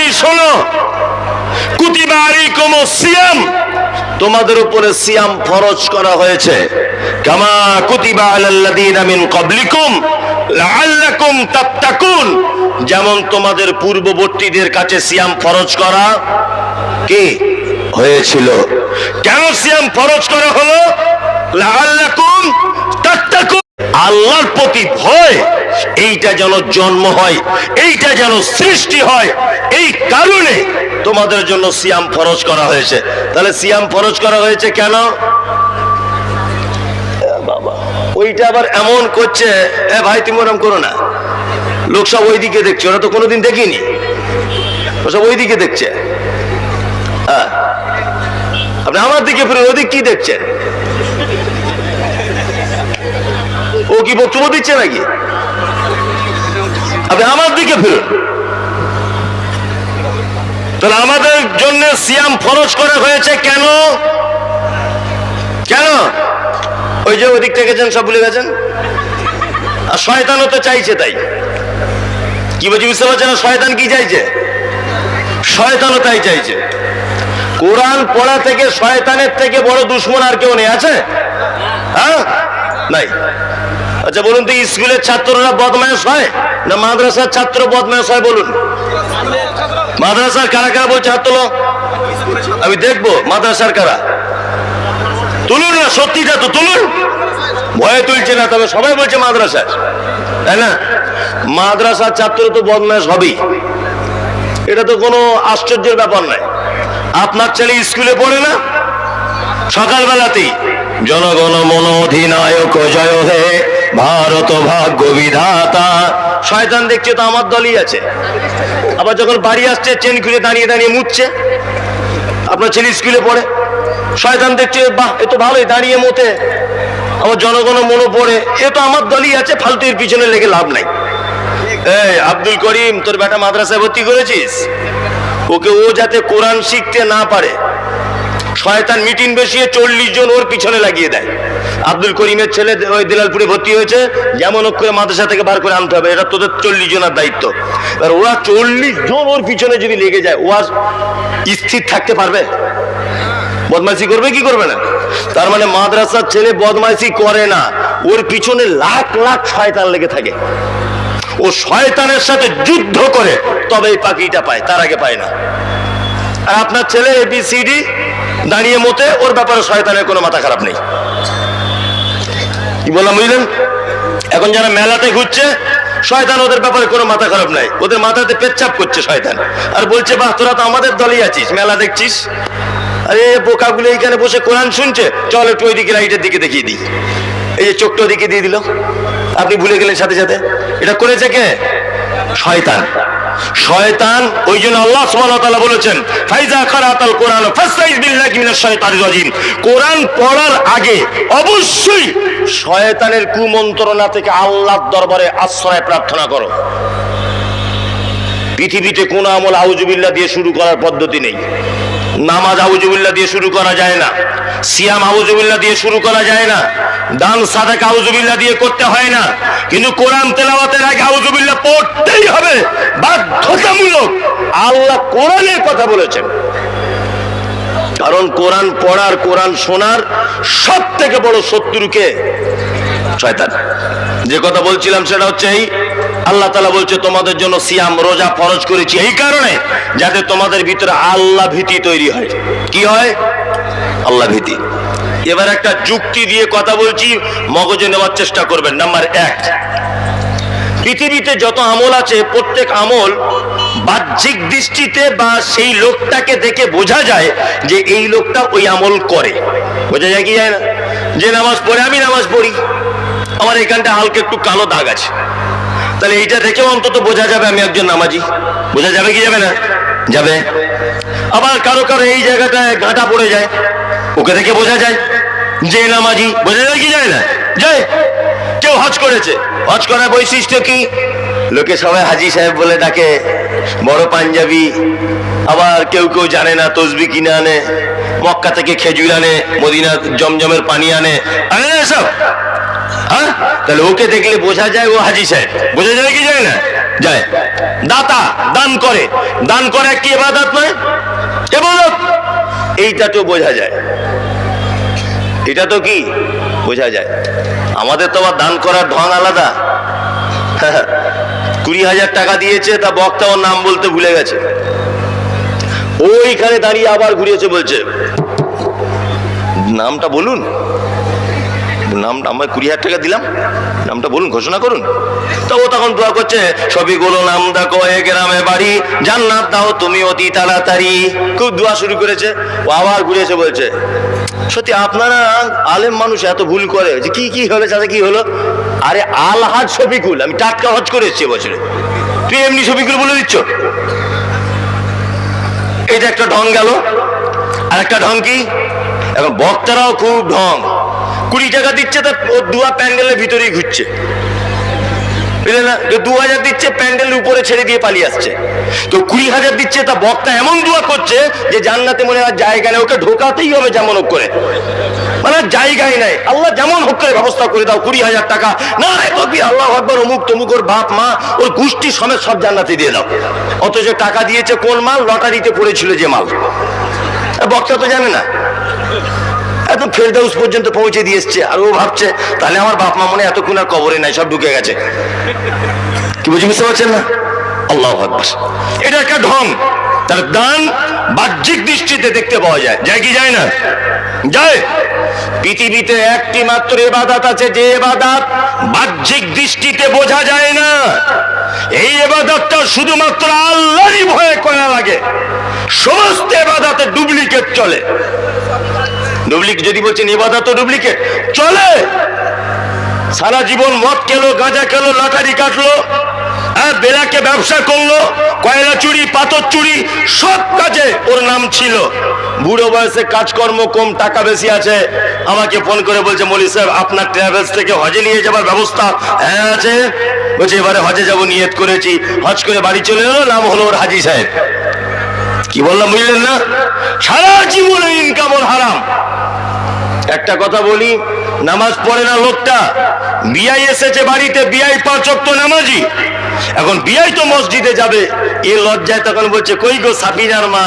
এই শোনো, কুতিবা আলাইকুমুস সিয়াম, তোমাদের উপরে সিয়াম ফরজ করা হয়েছে, কামা কুতিবা আলাল্লাযীনা মিন ক্বাবলিকুম লাআল্লাকুম তাত্তাকুন, যেমন তোমাদের পূর্ববর্তীদের কাছে সিয়াম ফরজ করা কি হয়েছিল। কেন সিয়াম ফরজ করা হলো? লাআল্লাকুম তাত্তাকুন, আল্লাহর প্রতি ভয় এইটা যেন জন্ম হয়, এইটা যেন সৃষ্টি হয়, এই কারণে তোমাদের জন্য সিয়াম ফরজ করা হয়েছে। তাহলে সিয়াম ফরজ করা হয়েছে কেন? বাবা ওইটা আবার এমন করছে, এ ভাই তুমি ওরকম করো না, লোক সব ওইদিকে দেখছে, ওরা তো কোনোদিন দেখিনি, সব ওইদিকে দেখছে। হ্যাঁ, আপনি আমার দিকে ফিরে ওদিক কি দেখছেন? ও কি বক্তব্য দিচ্ছে নাকি? আপনি আমার দিকে ফিরুন। তাহলে আমাদের জন্য সিয়াম ফরজ করা হয়েছে কেন? কেন? ওই যে ওদিক থেকে গেছেন, সব ভুলে গেছেন। আর শয়তানও তো চাইছে তাই। কি বলছি বুঝতে পারছেন না? শয়তান কি চাইছে? শয়তানও তাই চাইছে। কোরআন পড়া থেকে শয়তানের থেকে বড় দুশ্মন আর কেউ নেই, আছে? হ্যাঁ, নাই। আচ্ছা বলুন তো, স্কুলের ছাত্ররা বদমায়েশ হয় না মাদ্রাসার ছাত্র বদমায়েশ হয়? বলুন। মাদ্রাসার কারা কারা বলছে হাত তোলো, আমি দেখবো। মাদ্রাসার কারা তুলুন না, সত্যিটা তো তুলুন। ভয়ে তুলছে না, তবে সবাই বলছে মাদ্রাসার, তাই না? মাদ্রাসার ছাত্র তো বদমায়েশ হবেই, এটা তো কোনো আশ্চর্যের ব্যাপার নয়। আপনার ছেলে স্কুলে পড়ে না, সকালবেলাতেই জনগণ মন অধিনায়ক জয় হে ভারত ভাগ্য বিধাতা, শয়তান দেখছে তো আমার দলই আছে। আবার যখন বাড়ি আসছে চেন খুলে দাঁড়িয়ে দাঁড়িয়ে মুছছে। আপনার ছেলে স্কুলে পড়ে, শয়তান দেখছে বাহ এ তো ভালোই দাঁড়িয়ে মতে, আমার জনগণ মনে পড়ে, এ তো আমার দলই আছে, ফালতু এর পিছনে লেগে লাভ নাই। এই আব্দুল করিম, তোর বেটা মাদ্রাসায় ভর্তি করেছিস, ওকে ও যাতে কোরআন শিখতে না পারে, শয়তান মিটিং বসিয়ে 40 জন ওর পিছনে লাগিয়ে দেয়। আব্দুল করিমের ছেলে ওই দিলালপুরে ভর্তি হয়েছে, যেমন করে মাদ্রাসা থেকে বার করে আনতে হবে, এটা তোদের 40 জনের দায়িত্ব। আর ওরা 40 জন ওর পিছনে যদি লেগে যায়, ও আর স্থির থাকতে পারবে? বদমাইশি করবে কি করবে না? তার মানে মাদ্রাসার ছেলে বদমাইশি করে না, ওর পিছনে লাখ লাখ শয়তান লেগে থাকে। ও শয়তানের সাথে যুদ্ধ করে তবে এই পাখিটা পায়, তার আগে পায় না। আর আপনার ছেলে ABCD দাঁড়িয়ে মতে, ওর ব্যাপারে শয়তানের কোনো মাথা খারাপ নেই। কি বললাম বুঝলেন? এখন যারা মেলাতে ঘুরছে, শয়তান ওদের ব্যাপারে কোনো মাথা খারাপ নাই, ওদের মাথাতে পেচ্ছাপ করছে শয়তান, আর বলছে বাহ তোরা তো আমাদের দলই আছিস, মেলা দেখছিস। আরে বোকাগুলো এইখানে বসে কোরআন শুনছে, চল একটু ওইদিকে লাইটের দিকে দেখিয়ে দিই। এই যে চোখটা ওদিকে দিয়ে দিল, আপনি ভুলে গেলেন সাথে সাথে। এটা করেছে কে? শয়তান। শয়তান। ওই জন্য আল্লাহ সুবহানাহু ওয়া তাআলা বলেছেন, ফাইজা কারাতাল কোরআন ফাসতাইজ বিল্লাহি মিনাশ শাইতানির রাজিম, কোরআন পড়ার আগে অবশ্যই শয়তানের কুমন্ত্রণা থেকে আল্লাহর দরবারে আশ্রয় প্রার্থনা করো। পৃথিবীতে কোন আমল আউযুবিল্লাহ দিয়ে শুরু করার পদ্ধতি নেই। নামাজ আউযুবিল্লাহ দিয়ে শুরু করা যায় না, সিয়াম আউযুবিল্লাহ দিয়ে শুরু করা যায় না, দান সাদাকা আউযুবিল্লাহ দিয়ে করতে হয় না, কিন্তু কোরআন তেলাওয়াতের আগে আউযুবিল্লাহ পড়তেই হবে, বাধ্যতামূলক। আল্লাহ কোরআনের কথা বলেছেন, কারণ কোরআন পড়ার, কোরআন শোনার সব থেকে বড় শত্রুকে শয়তান। যে কথা বলছিলাম সেটা হচ্ছে এই, আল্লাহ তাআলা বলছে তোমাদের জন্য সিয়াম রোজা ফরজ করেছি এই কারণে যাতে তোমাদের ভিতরে আল্লাহ ভীতি তৈরি হয়। কি হয়? আল্লাহ ভীতি। এবার একটা যুক্তি দিয়ে কথা বলছি, মগজে নেওয়ার চেষ্টা করবেন। নাম্বার 1, পৃথিবীতে যত আমল আছে প্রত্যেক আমল বাহ্যিক দৃষ্টিতে বা সেই লোকটাকে দেখে বোঝা যায় যে এই লোকটা ওই আমল করে। বোঝা যায় কি যায় না? যে নামাজ পড়ে, আমি নামাজ পড়ি, আমার এখানটা হালকা একটু কালো দাগ আছে, তাহলে এইটা দেখেও অন্তত বোঝা যাবে আমি একজন নামাজি। বোঝা যাবে কি যাবে না? যাবে। আবার কারো কারো এই জায়গাটায় গাঁটা পড়ে যায়, ওকে দেখে বোঝা যায় যে নামাজি। বোঝা যায় কি যায় না? যায়। কেউ হজ করেছে, হজ করার বৈশিষ্ট্য কি? লোকে সবাই হাজি সাহেব বলে ডাকে, বড় পাঞ্জাবি। আবার কেউ কেউ জানে না, তসবি কিনে আনে, মক্কা থেকে খেজুর আনে, মদিনা জমজমের পানি আনে, আনে না সব। হ্যাঁ, তাহলে ওকে দেখলে বোঝা যায় ও হাজি সাহেব। বোঝা যায় কি যায় না? যায়। দাতা দান করে, দান করা কি ইবাদত নয়? ইবাদত। এইটা তো বোঝা যায়, এটা তো কি বোঝা যায়। আমাদের তো আবার দান করার ঢং আলাদা। 20,000 টাকা দিয়েছে, তা বক্তা ওর নাম বলতে ভুলে গেছে, ওইখানে দাঁড়িয়ে আবার ঘুরিয়েছে, বলছে নামটা বলুন, নামটা আমরা 20,000 টাকা দিলাম, নামটা বলুন, ঘোষণা করুন। তো ও তখন দোয়া করছে, সবিগুলো নাম দেখো এ গ্রামে বাড়ি, জান্নাত দাও তুমি অতি তাড়াতাড়ি। খুব দোয়া শুরু করেছে, ও আবার ঘুরিয়েছে, বলছে সত্যি আপনারা আলেম মানুষ এত ভুল করে। যে কি কি হলো চাচা, কি হলো? আরে আলহাজ শফিকুল, আমি টাটকা হজ করে এসেছি বছরে, তুই এমনি শফিকুল বলে দিচ্ছ? এটা একটা ঢং গেল। আর একটা ঢং কি, এখন বক্তারাও খুব ঢং। 20 টাকা দিচ্ছে, তা দুয়া প্যান্ডেলের ভিতরেই ঘুরছে, বুঝলে না? 2,000 দিচ্ছে, প্যান্ডেলের উপরে ছেড়ে দিয়ে পালিয়ে আসছে। তো 20,000 দিচ্ছে, তা বক্তা এমন দোয়া করছে যে জান্নাতে মনে হয় জায়গা নেই, ওকে ঢোকাতেই হবে যেমন হোক করে, মানে জায়গায় নাই। আল্লাহ যেমন হোক করে ব্যবস্থা করে দাও, 20,000 টাকা না তকবীর আল্লাহু আকবার, অমুক তমুক, ওর বাপ মা ওর গোষ্ঠী সমেত সব জান্নাতে দিয়ে দাও। অথচ টাকা দিয়েছে কোন মাল? লটারিতে পড়েছিল যে মাল। বক্তা তো জানে না, একদম ফেরদাউস পর্যন্ত পৌঁছে দিয়ে এসছে। আর ও ভাবছে তাহলে আমার বাপ মা মনে এতক্ষণ আর কবরে নাই, সব ঢুকে গেছে। কি বুঝতে পারছেন না? আল্লাহু আকবার। এটা একটা ঢং। তার দান বাহ্যিক দৃষ্টিতে দেখতে পাওয়া যায়, যায় কি যায় না? যায়। পৃথিবীতে একটি মাত্র ইবাদত আছে, যে ইবাদত বাহ্যিক দৃষ্টিতে বোঝা যায় না। এই ইবাদতটা শুধুমাত্র আল্লাহরই ভয়ে করা লাগে। সমস্ত ইবাদতে ডুপ্লিকেট চলে। ডুপ্লিকেট যদি বলছেন ইবাদত ডুপ্লিকেট চলে। সারা জীবন মদ খেলো, গাঁজা খেলো, লটারি কাটলো, বেলাকে ব্যবসা করলো, কয়লা চুরি, পাথর চুরি, সব কাজে ওর নাম ছিল। বুড়ো বয়সে কাজকর্ম কম, টাকা বেশি আছে, আমাকে ফোন করে বলছে মৌলী সাহেব আপনার ট্রাভেলস থেকে হজে নিয়ে যাবার ব্যবস্থা হ্যাঁ আছে। বলছে এবারে হজে যাবো, নিয়ত করেছি। হজ করে বাড়ি চলে এলো, নাম হলো ওর হাজি সাহেব। কি বললাম বুঝলেন না? সারা জীবনে ইনকাম ওর হারাম। একটা কথা বলি, নামাজ পড়ে না লোকটা, বিয়াই এসেছে বাড়িতে, বিয়াই 5 ওয়াক্ত নামাজি। এখন বিয়াই তো মসজিদে যাবে, এ লজ্জায় তখন বলছে কই গো সাফিনার মা,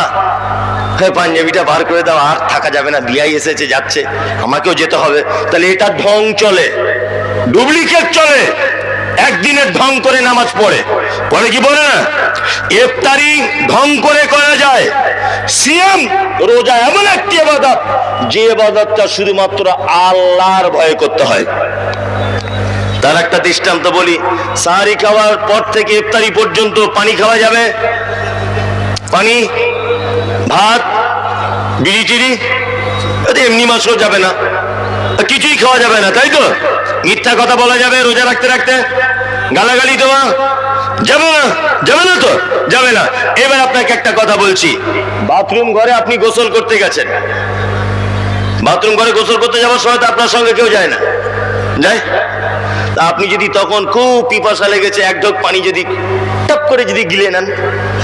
হ্যাঁ পাঞ্জাবিটা বার করে দাও, আর থাকা যাবে না, বিয়াই এসেছে যাচ্ছে, আমাকেও যেতে হবে। তাহলে এটা ঢং চলে, ডুপ্লিকেট চলে। একদিনের ঢং করে নামাজ পড়ে, পরে কি বলে না? ইফতারি ঢং করে করা যায়। সিয়াম রোজা এমন একটি ইবাদত, যে ইবাদতটা শুধুমাত্র আল্লাহর ভয়ে করতে হয়। তার একটা দৃষ্টান্ত বলি, সাহারি খাওয়ার পর থেকে ইফতারি পর্যন্ত পানি খাওয়া যাবে? পানি, ভাত, বিড়ি টিড়ি এমনি মাসও যাবে না, কিছুই খাওয়া যাবে না, তাই তো? মিথ্যা কথা বলা যাবে রোজা রাখতে রাখতে? গালাগালি দেওয়া যাবে না? যাবে না তো? যাবে না। এবার আপনাকে একটা কথা বলছি, বাথরুম ঘরে আপনি গোসল করতে গেছেন, বাথরুম ঘরে গোসল করতে যাওয়ার সময় তো আপনার সঙ্গে কেউ যায় না, যায়? তা আপনি যদি তখন খুব পিপাসা লেগেছে, এক ঢোক পানি যদি টপ করে যদি গিলে নেন,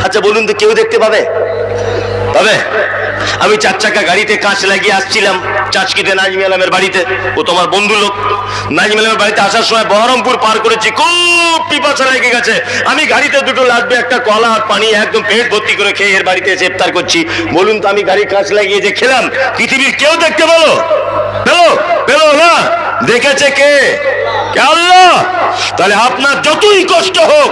আচ্ছা বলুন তো কেউ দেখতে পাবে? পাবে? আমি 4 চাকা গাড়িতে কাঁচ লাগিয়ে আসছিলাম চাচকিতে নাজমি আলমের বাড়িতে, ও তোমার বন্ধু লোক। নাজমি আলমের বাড়িতে আসার সময় বহরমপুর পার করেছি, খুব পিপাসা লেগে গেছে। আমি গাড়িতে দুটো লাড্ডু, একটা কলা আর পানি একদম পেট ভর্তি করে খেয়ে এর বাড়িতে এসে ইফতার করছি। বলুন তো আমি গাড়ি কাঁচ লাগিয়ে যে খেলাম, পৃথিবীর কেউ দেখতে পেলো? পেলো? পেলো না। দেখেছে কে? আল্লাহ। তাহলে আপনার যতই কষ্ট হোক,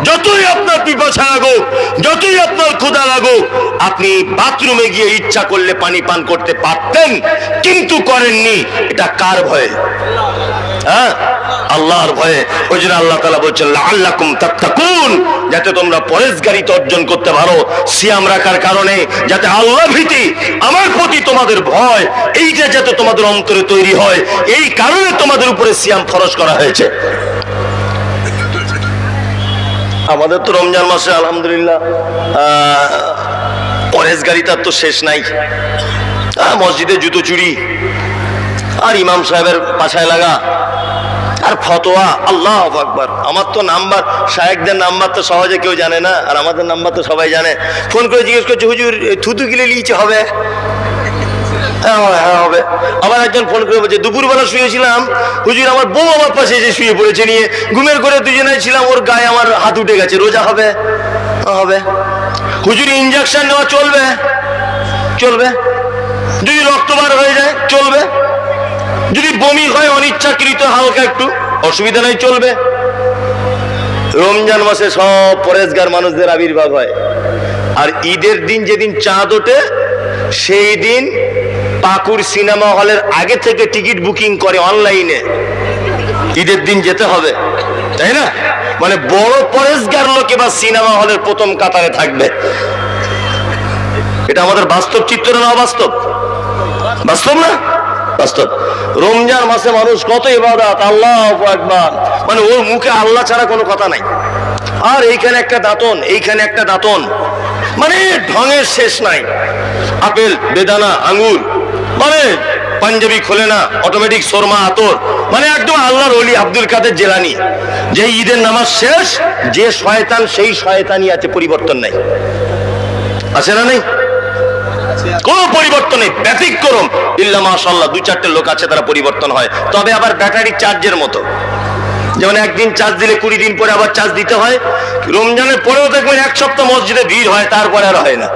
যতই আপনার পিপাসা লাগুক, যতই আপনার ক্ষুধা লাগুক, আপনি বাথরুমে গিয়ে ইচ্ছা করলে পানি পান করতে পারতেন, কিন্তু করেননি। এটা কার ভয়ে? হ্যাঁ, আল্লাহর ভয়ে। ওই জন্য আল্লাহ তাআলা বলছেন লাআল্লাকুম তাত্তাকুন, যাতে তোমরা পরেশগারিতা অর্জন করতে পারো। সিয়াম রাখার কারণে যাতে আল্লাহ ভীতি, আমার প্রতি তোমাদের ভয়, এইটা যাতে তোমাদের অন্তরে তৈরি হয়, এই কারণে তোমাদের উপরে সিয়াম ফরজ করা হয়েছে। আমাদের তো রমজান মাসে আলহামদুলিল্লাহ পরেশগারিতার তো শেষ নাই। মসজিদে জুতো চুরি, আর ইমাম সাহেবের পাছায় লাগা, আর ফতোয়া, আল্লাহু আকবার। আমার তো নাম্বার, শায়েখদের নাম্বার তো সহজে কেউ জানে না, আর আমাদের নাম্বার তো সবাই জানে। ফোন করে জিজ্ঞেস করছে হুজুর থুতু গিলে লিচে হবে? হ্যাঁ হবে। আবার একজন ফোন করে বলছে দুপুরবেলা শুয়েছিলাম হুজুর, আমার বউ আমার পাশে এসে শুয়ে পড়েছে নিয়ে, ঘুমের করে দুজনে ছিলাম, ওর গায়ে আমার হাত উঠে গেছে, রোজা হবে? হবে। হুজুর ইনজেকশন নেওয়া চলবে? চলবে। যদি রক্ত বার হয়ে যায় চলবে। যদি বমি হয় অনিচ্ছাকৃত হালকা একটু, অসুবিধা নাই, চলবে। রমজান মাসে সব পরেজগার মানুষদের আবির্ভাব হয়, আর ঈদের দিন যেদিন চাঁদ ওঠে সেই দিন পাকুর সিনেমা হলের আগে থেকে টিকিট বুকিং করে অনলাইনে, ঈদের দিন যেতে হবে, তাই না? মানে বড় পরেজগার লোক এবার সিনেমা হলের প্রথম কাতারে থাকবে। এটা আমাদের বাস্তব চিত্র না অবাস্তব? বাস্তব না? বাস্তব। রমজান মাসে মানুষ কত ইবাদত, আল্লাহু আকবার, মানে ওর মুখে আল্লাহ ছাড়া কোনো কথা নাই। আর এইখানে একটা দাঁতন, এইখানে একটা দাঁতন, মানে ঢঙের শেষ নাই। আপেল, বেদানা, আঙ্গুর, মানে পাঞ্জাবি খোলে না, অটোমেটিক শর্মা, আতর, মানে একদম আল্লাহর ওলি আব্দুল কাদের জেলানি। যে ঈদের নামাজ শেষ, যে শয়তান সেই শয়তানই আছে, পরিবর্তন নাই। আছে না? নেই, কোন পরিবর্তন নেই, ব্যতিক্রম ইল্লা মাশাআল্লাহ, 2-4টে লোক আছে তারা পরিবর্তন হয়, তবে আবার ব্যাটারি চার্জের মতো। যেমন একদিন চার্জ দিলে 20 দিন পরে আবার চার্জ দিতে হয়। রমজানের পরেও দেখবেন 1 সপ্তাহ মসজিদে ভিড় হয়, তারপরে আর হয় না।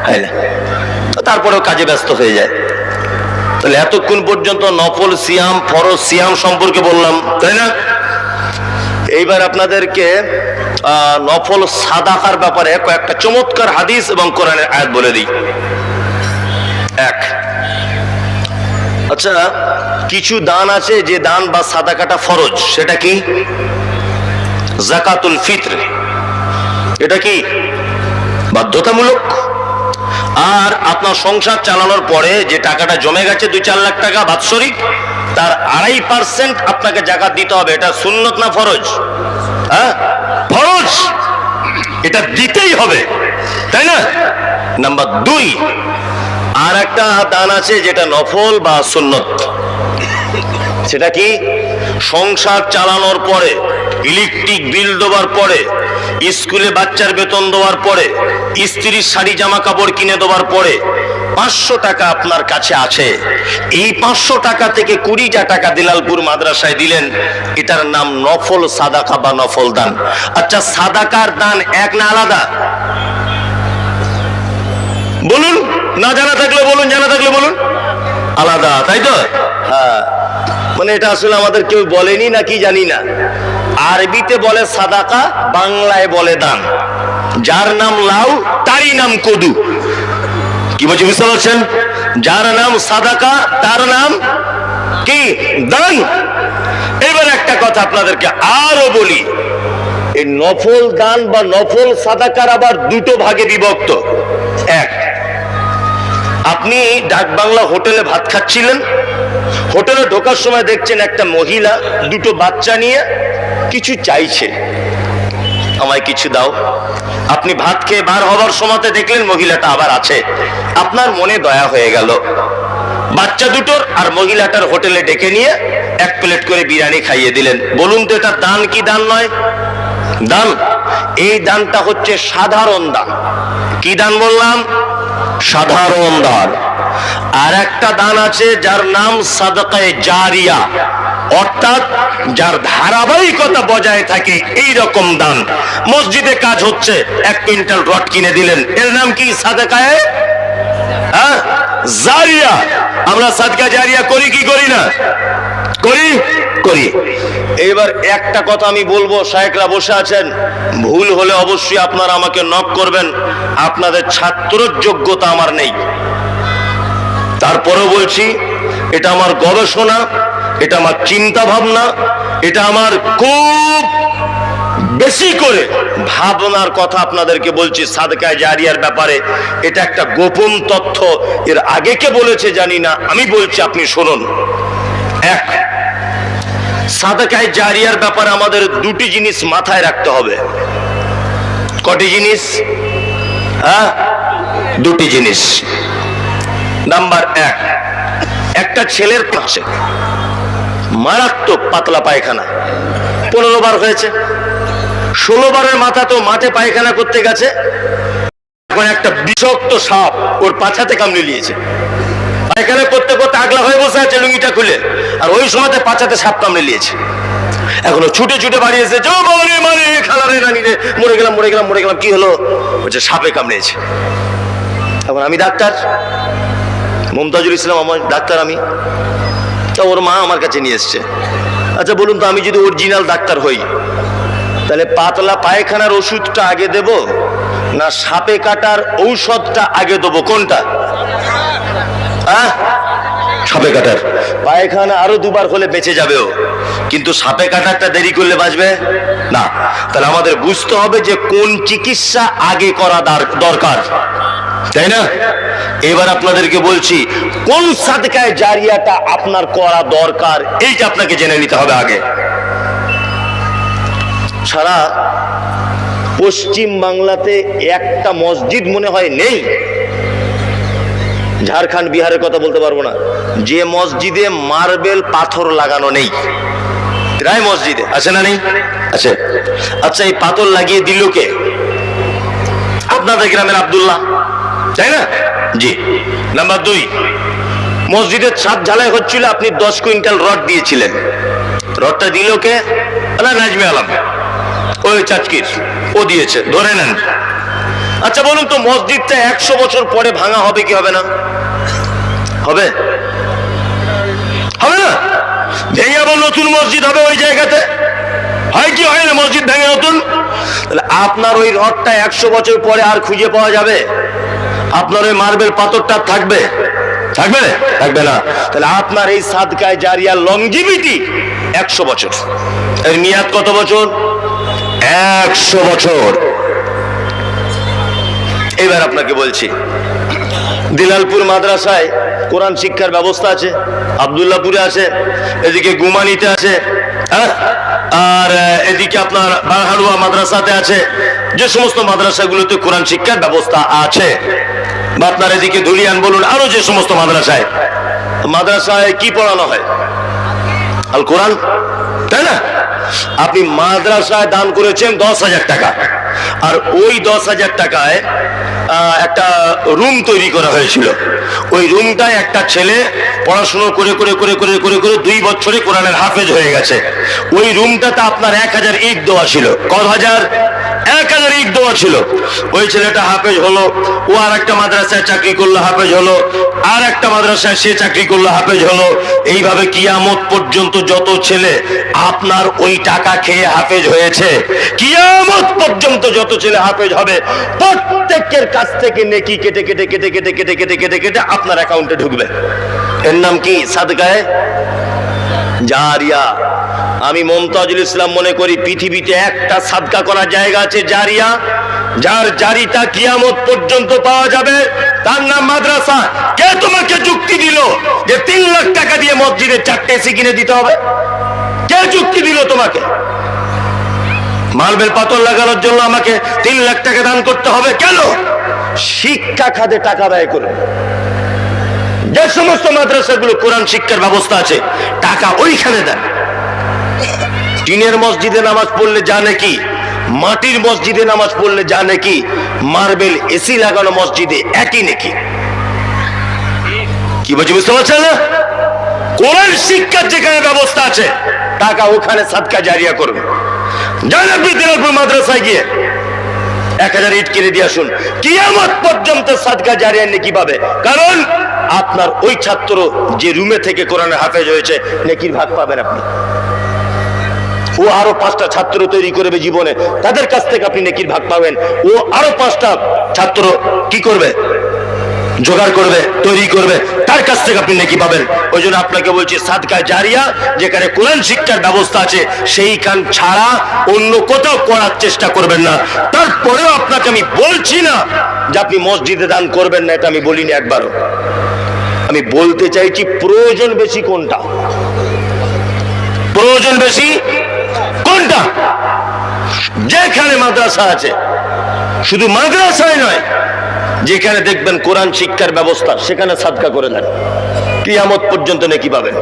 হয় না, তারপরেও কাজে ব্যস্ত হয়ে যায়। তাহলে এতক্ষণ পর্যন্ত নফল সিয়াম, ফরজ সিয়াম সম্পর্কে বললাম, তাই না? এইবার আপনাদেরকে নফল সাদাকার ব্যাপারে কয়েকটা চমৎকার হাদিস এবং কোরআনের আয়াত বলে দিই। এক, আচ্ছা, কিছু দান আছে যে দান বা সাদাকাটা ফরজ, সেটা কি? যাকাতুল ফিত্র। এটা কি বাধ্যতামূলক। আর আপনার সংসার চালানোর পরে যে টাকাটা জমে গেছে 2-4 লাখ টাকা বাৎসরিক, তার 2.5% আপনাকে যাকাত দিতে হবে। এটা সুন্নত না ফরজ? হ্যাঁ, ফরজ, এটা দিতেই হবে, তাই না? নাম্বার 2, আর একটা দান আছে যেটা নফল বা সুন্নত। সেটা কি? সংসার চালানোর পরে, ইলেকট্রিক বিল দেওয়ার পরে, স্কুলে বাচ্চার বেতন দেওয়ার পরে, স্ত্রীর শাড়ি জামা কাপড় কিনে দেওয়ার পরে 500 টাকা আপনার কাছে আছে। এই 500 টাকা থেকে 20টা টাকা দিলালপুর মাদ্রাসায় দিলেন, এটার নাম নফল সাদাকা বা নফল দান। আচ্ছা, সাদাকার দান এক না আলাদা? বলুন, না জানা থাকলে বলুন, জানা থাকলে বলুন। আলাদা, তাই তো? হ্যাঁ, মানে এটা আসলে আমাদের কেউ বলেনি না কি জানি না। আরবিতে বলে সাদাকা, বাংলায় বলে দান। যার নাম লাউ তারই নাম কদু। কি বলছি বুঝতে পারছেন? যার নাম সাদাকা তার নাম কি? দান। এবার একটা কথা আপনাদেরকে আরো বলি, এই নফল দান বা নফল সাদাকার আবার 2টো ভাগে বিভক্ত। এক, আপনি ডাক বাংলা হোটেলে ভাত খাচ্ছিলেন, হোটেলে ঢোকার সময় দেখছেন একটা মহিলা 2টো বাচ্চা নিয়ে কিছু চাইছে, আমায় কিছু দাও। আপনি ভাত খেয়ে বার হবার সময়তে দেখলেন মহিলাটা আবার আছে, আপনার মনে দয়া হয়ে গেল, বাচ্চা দুটোর আর মহিলাটার হোটেলে ডেকে নিয়ে 1 প্লেট করে বিরিয়ানি খাইয়ে দিলেন। বলুন তো এটা দান কি দান নয়? দান। এই দানটা হচ্ছে সাধারণ দান। কি দান বললাম? সাধারণ দান। আর একটা দান আছে যার নাম সাদাকায়ে জারিয়া, অর্থাৎ যার ধারাবাহিকতা বজায় থাকে, এই রকম দান। মসজিদে কাজ হচ্ছে, 1 কুইন্টাল রড কিনে দিলেন, এর নাম কি? সাদাকায়ে জারিয়া। আমরা সাদকা জারিয়া করি কি করি না? করি, করি। এবার একটা কথা আমি বলবো, শায়েখরা বসে আছেন, ভুল হলে অবশ্যই আপনারা আমাকে নক করবেন। আপনাদের ছাত্রের যোগ্যতা আমার নেই, তারপরেও বলছি, এটা আমার গবেষণা, এটা আমার চিন্তা ভাবনা, এটা আমার খুব বেশি করে ভাবনার কথা আপনাদেরকে বলছি সাদকায়ে জারিয়ার ব্যাপারে। এটা একটা গোপন তথ্য, এর আগে কে বলেছে জানি না, আমি বলছি, আপনি শুনুন। এক, সাদকায়ে জারিয়ার ব্যাপারে আমাদের 2টি জিনিস মাথায় রাখতে হবে। কটি জিনিস? 2টি জিনিস। নাম্বার 1, একটা ছেলের কাছে মারাত্মক পাতলা পায়খানা, 15 বার হয়েছে, 16 বারের মাথা তো মাঠে পায়খানা করতে গেছে, এখন একটা বিষাক্ত সাপ ওর পাছাতে কামড়ে নিয়েছে। পায়খানা করতে করতে আগলা হয়ে বসে আছে লুঙ্গিটা খুলে, আর ওই সময়তে পাছাতে সাপ কামড়ে নিয়েছে। এখনো ছুটে ছুটে বাড়ি এসেছে, ও বাবা রে, মানে খালারে রানি রে, মরে গেলাম মরে গেলাম মরে গেলাম। কি হলো? বলছে সাপে কামড়েছে। এখন আমি ডাক্তার, মমতাজুল ইসলাম আমার ডাক্তার, আমি তা ওর মা আমার কাছে নিয়ে এসছে। আচ্ছা বলুন তো, আমি যদি অরিজিনাল ডাক্তার হই তাহলে পাতলা পায়খানার ওষুধটা আগে দেব না সাপে কাটার ঔষধটা আগে দেবো? কোনটা? সাপে কাটার। পায়খানা আরো দুবার হলে বেঁচে যাবে ও, কিন্তু সাপে কাটারটা দেরি করলে বাঁচবে না। তাহলে আমাদের বুঝতে হবে যে কোন চিকিৎসা আগে করা দরকার, তাই না? এবার আপনাদেরকে বলছি কোন সাদকায়ে জারিয়াটা আপনার করা দরকার, এইটা আপনাকে জেনে নিতে হবে আগে। সারা পশ্চিম বাংলাতে একটা মসজিদ মনে হয় নেই, ঝাড়খণ্ড বিহারের কথা বলতে পারবো না, যে মসজিদে মার্বেল পাথর লাগানো নেই। প্রায় মসজিদে আছে না নেই? আছে। আচ্ছা, এই পাথর লাগিয়ে দিল কে? আপনাদের গ্রামের আব্দুল্লাহ, তাই না? জি। নাম্বার 2, মসজিদের ছাদ ঢালাই হচ্ছিল, আপনি 10 কুইন্টাল রড দিয়েছিলেন, রডটা দিল কে? নাজমে আলম, ওই চাচকির, ও দিয়েছে, ধরে নেন। আচ্ছা বলুন তো, মসজিদটা 100 বছর পরে ভাঙা হবে কি হবে না? হবে? হবে না? ভেঙে আবার নতুন মসজিদ হবে ওই জায়গাতে, হয় কি হয় না? মসজিদ ভেঙে নতুন। তাহলে আপনার ওই রডটা 100 বছর পরে আর খুঁজে পাওয়া যাবে? আপনার ওই মার্বেল পাথরটা থাকবে? থাকবে? থাকবে না। তাহলে আপনার এই সাদকায়ে জারিয়া লংজিভিটি 100 বছর, এর মেয়াদ কত বছর? 100 বছর। এবার আপনাকে বলছি, দিলালপুর মাদ্রাসায় কোরআন শিক্ষার ব্যবস্থা আছে, আব্দুল্লাহপুরে আছে, এদিকে গুমানিতে আছে, আর এদিকে আপনার বারহালুয়া মাদ্রাসাতে আছে। যে সমস্ত মাদ্রাসাগুলোতে কোরআন শিক্ষার ব্যবস্থা আছে, বা আপনার এদিকে ধুলিয়ান বলুন, আরো যে সমস্ত মাদ্রাসায় কি পড়ানো হয়? আল কোরআন, তাই না? আপনি মাদ্রাসায় দান করেছেন 10,000 টাকা, আর ওই 10,000 টাকায় একটা রুম তৈরি করা হয়েছিল। ওই রুমটায় একটা ছেলে পড়াশুনো করে করে করে করে করে করে 2 বছরে কোরআনের হাফেজ হয়ে গেছে। ওই রুমটাতে আপনার 1000 ইট দেওয়া ছিল। কত হাজার? 1000 ইট দেওয়া ছিল। ওই ছেলেটা হাফেজ হলো, ও আর একটা মাদ্রাসায় চাকরি করলো, হাফেজ হলো, আর একটা মাদ্রাসায় সে চাকরি করলো, হাফেজ হলো। এইভাবে কিয়ামত পর্যন্ত যত ছেলে আপনার ওই টাকা খেয়ে হাফেজ হয়েছে, কিয়ামত পর্যন্ত যত ছেলে হাফেজ হবে, প্রত্যেকের কাছ থেকে নেকি কেটে কেটে কেটে কেটে কেটে কেটে কেটে কেটে আপনার অ্যাকাউন্টে ঢুকবে। এর নাম কি? সাদকায়ে জারিয়া। আমি মমতাজুল ইসলাম মনে করি পৃথিবীতে একটা সাদকা করার জায়গা আছে জারিয়া, যার জারিতা কিয়ামত পর্যন্ত পাওয়া যাবে, তার নাম মাদ্রাসা। কে তোমাকে যুক্তি দিল যে 3 লাখ টাকা দিয়ে মসজিদে 4টে এসি কিনে দিতে হবে? কে যুক্তি দিল তোমাকে? মার্বেল পাথর লাগানোর জন্য আমাকে 3 লাখ টাকা দান করতে হবে কেন? শিক্ষা খাতে টাকা ব্যয় করে যে সমস্ত মাদ্রাসাগুলো কোরআন শিক্ষার ব্যবস্থা আছে, টাকা ওইখানে দেন। টিনের মসজিদে নামাজ পড়লে যা নাকি, মাটির মসজিদে নামাজ পড়লে যা নাকি, মার্বেল এসি লাগানো মসজিদে একই নাকি। কি বলছি বুঝতে পারছেন না? কোরআন শিক্ষার যেখানে ব্যবস্থা আছে, টাকা ওখানে সাদকা জারিয়া করবে। যান আপনি দিনাজপুর মাদ্রাসায় গিয়ে 1000 ইট কিনে দিয়ে আসুন, কিয়ামত পর্যন্ত সাদকা জারিয়া নেকি পাবে। কারণ আপনার ওই ছাত্র যে রুমে থেকে কোরআনের হাফেজ হয়েছে, নেকির ভাগ পাবেন আপনি। ও আরো 5টা ছাত্র তৈরি করবে জীবনে, তাদের কাছ থেকে আপনি নেকির ভাগ পাবেন। ও আরো 5টা ছাত্র কি করবে? জোগাড় করবে, তৈরি করবে, তার কাছ থেকে আপনি নেকি পাবেন। ওই জন্য আপনাকে বলছি সাদকা জারিয়া যেখানে কোরআন শিক্ষার ব্যবস্থা আছে, সেইখান ছাড়া অন্য কোথাও করার চেষ্টা করবেন না। তারপরেও আপনাকে আমি বলছি না যে আপনি মসজিদে দান করবেন না, এটা আমি বলিনি একবারও। আমি বলতে চাইছি প্রয়োজন বেশি কোনটা, প্রয়োজন বেশি কোনটা। যেখানে মাদ্রাসা আছে, শুধু মাদ্রাসায় নয়, যেখানে দেখবেন কোরআন শিক্ষার ব্যবস্থা, সেখানে সাদকা করে দেন, কিয়ামত পর্যন্ত নেকি পাবেন।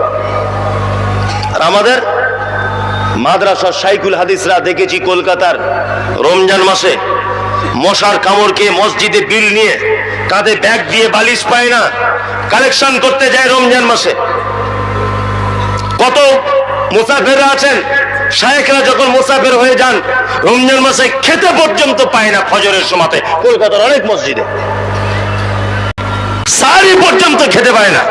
আর আমাদের মাদ্রাসার শাইখুল হাদিসরা দেখেছি কলকাতার রমজান মাসে মশার কামড় খেয়ে মসজিদে বিল নিয়ে কাঁধে ব্যাগ দিয়ে বালিশ পায় না, কালেকশন করতে যায় রমজান মাসে। কত মুসাফিররা আছেন, শায়েখরা যখন মুসাফির হয়ে যান রমজান মাসে খেতে পর্যন্ত পায় না। ফজরের সময়তে কলকাতার অনেক মসজিদে সারি পর্যন্ত খেতে পায় না।